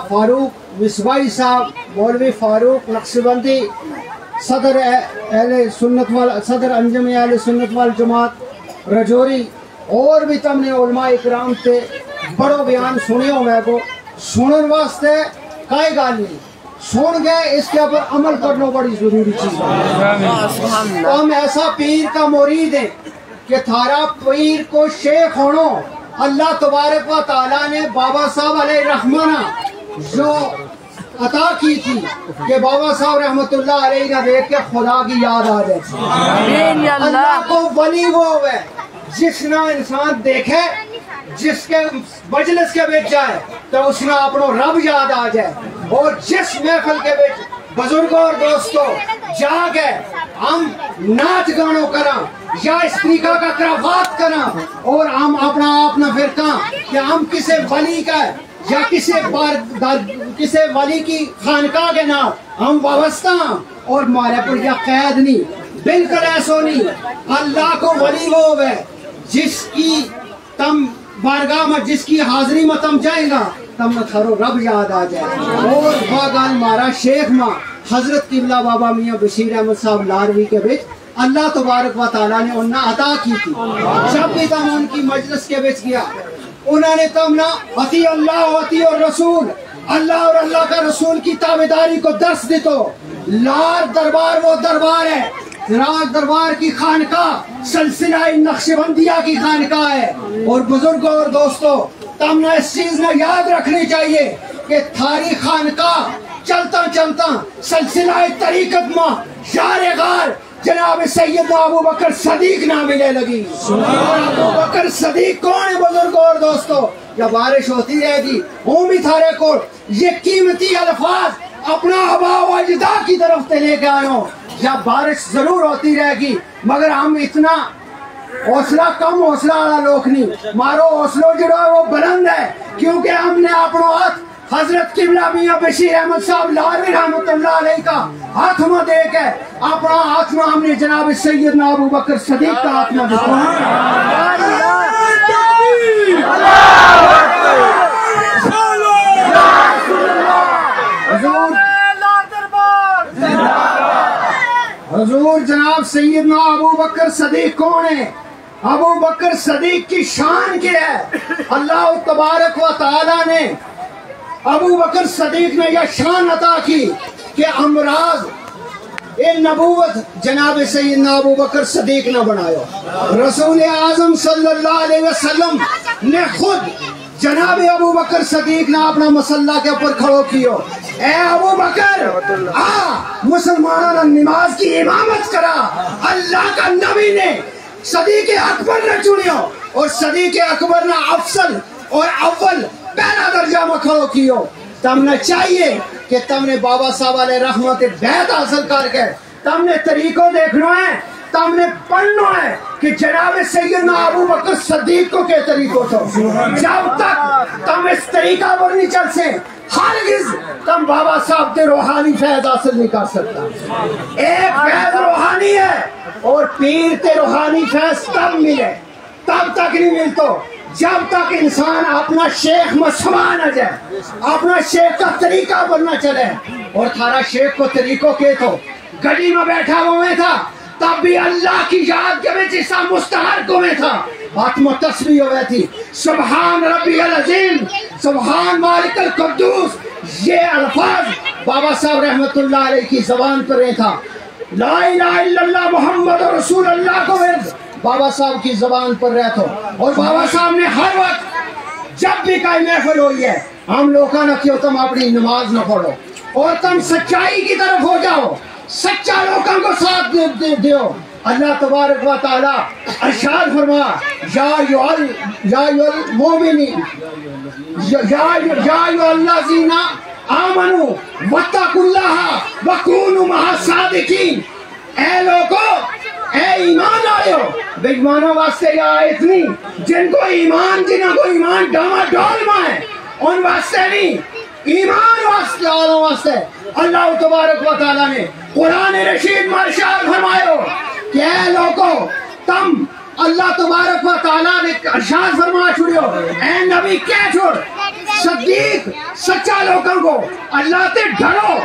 फारूक विस्वाई साहब, मौलवी फारूक नक्शबंदी, सदर अंजम अहले सुन्नत वल जमात रजौरी, और भी तमने उलमा इकराम थे बड़ो बयान सुनियो। मैं को सुनने वास्ते काई गाल नहीं, सुन गए इसके ऊपर अमल करना बड़ी जरूरी चीज है। तो हम ऐसा पीर का मुरीद है कि थारा पीर को शेख होनो अल्लाह तबारक व तआला ने बाबा साहब अलैहि रहमाना जो अता की थी कि बाबा साहब रहमतुल्लाह अलैहि ने देख के खुदा की याद आ जाए। अल्लाह को वली वो है जिसना इंसान देखे, जिसके मजलिस के बीच जाए तो उसने अपनो रब याद आ जाए। और जिस महफिल के बीच बुजुर्गों और दोस्तों जाके हम नाच गानों करा या इस तरीका का कराफात करा और हम अपना फिरका कि हम किसी वली का या किसी वली की खानका के नाम हम वाबस्ता और मारे पर या कैद नहीं, बिल्कुल ऐसा नहीं। अल्लाह को वली वो है जिसकी तम बारगाह में, जिसकी हाजिरी में तम जाएगा तम थारो रब याद आ जाए। और बागाल मारा शेख माँ हजरत किबला बाबा मियाँ बशीर अहमद साहब लारवी के बीच अल्लाह तबारक व तआला ने उन्हें अता की थी। जब भी तम उनकी मजलिस के बीच गया उन्होंने तम ना अती अल्लाह अती और रसूल, अल्लाह और अल्लाह का रसूल की ताबेदारी को दर्श दे। तो लार दरबार वो दरबार है, राज दरबार की खानका सिलसिला नक्शबंदिया की खानका है। और बुजुर्गों और दोस्तों तमने इस चीज ने याद रखनी चाहिए कि थारी खानका चलता चलता सिलसिला तरीकत में शारे गार जनाब सैयद अबू बकर सदीक ना मिले लगी। अबू बकर सदीक कौन है बुजुर्गों और दोस्तों? जब बारिश होती रहेगी वो भी थारे को ये कीमती अल्फाज अपना आबा व अजदा की तरफ से लेके आयो। जब बारिश जरूर होती रहेगी मगर हम इतना हौसला कम हौसला वाला लोग नहीं, मारो हौसलो जो है वो बुलंद है क्योंकि हमने अपनो हाथ हजरत किबला मियाँ बशीर अहमद साहब लारवी रहमतुल्लाह अलैहि का हाथ में दे के अपना हाथ में हमने जनाब सैयदना अबू बकर सदीक का हाथ में दिया। हजूर जनाब सैयदना अबू बकर सदीक कौन है? अबू बकर सदीक की शान क्या है? अल्लाह तबारक व तआला ने अबू बकर सदीक ने यह शान अता की कि अमराज ए नबूवत जनाब सैयदना अबू बकर सदीक ने बनायो। रसूल आजम सल्लल्लाहु अलैहि वसल्लम ने खुद जनाब अबू बकर सदीक ने अपना मसल्ला के ऊपर खड़ो कियो, ए अबू बकर आ मुसलमानों ने नमाज की इमामत करा। अल्लाह का नबी ने सदीक अकबर ने चुनियो और सदीक अकबर ने अफसल और अव्वल पहला दर्जा में खड़ो कियो। तमने चाहिए कि तमने बाबा साहब अलैहि रहमत बैत हासिल करके तमने तरीको देखना है, तमने पढ़ना है कि जनाब सैयदना अबू बकर सदीक को के तरीको तो जब तक तम इस तरीका पर नहीं चल से हरगिज तम बाबा साहब के रूहानी फैज हासिल नहीं कर सकता। एक फैज रूहानी है और पीर के रूहानी फैज तब मिले, तब तक नहीं मिलतो जब तक इंसान अपना शेख में समा न जाए, अपना शेख का तरीका बनना चले। और थारा शेख को तरीको के तो गली में बैठा हुआ था तब भी अल्लाह की याद के बीच हिस्सा मुस्तहर को में था, आत्मा तस्बीह हुई थी सुभान रब्बियल अज़ीम, सुभान मालिकल कुद्दूस। ये अल्फाज बाबा साहब रहमतुल्लाह अलैहि की ज़बान पर रहे था। ला इलाहा इल्लल्लाह मुहम्मद रसूलुल्लाह को बाबा साहब की ज़बान पर रहता। और बाबा साहब ने हर वक्त जब भी कोई महफिल हुई है हम लोगों ने क्यों तुम अपनी नमाज न पढ़ो और तुम सच्चाई की तरफ हो जाओ, सच्चा लोगों को साथ दो। अल्लाह तबारक व तआला इरशाद फरमा या अय्युहल्लज़ीना आमनू वत्तकुल्लाह वकूनू मअस सादिकीन। ए लोगों, ए ईमान आयो, बेईमानों वास्ते यह आयत नहीं, जिनको ईमान डामाडोल में है उन वास्ते नहीं, ईमान वास्ते वालों वास्ते अल्लाह तबारक व तआला ने कुरान रशीद में इरशाद फरमायो कि ऐ लोगों तुम اللہ تبارک و تعالیٰ نے ارشاد فرما چھوڑیو اے نبی کیا چھوڑ صدیق سچا لوگوں کو اللہ تے ڈرو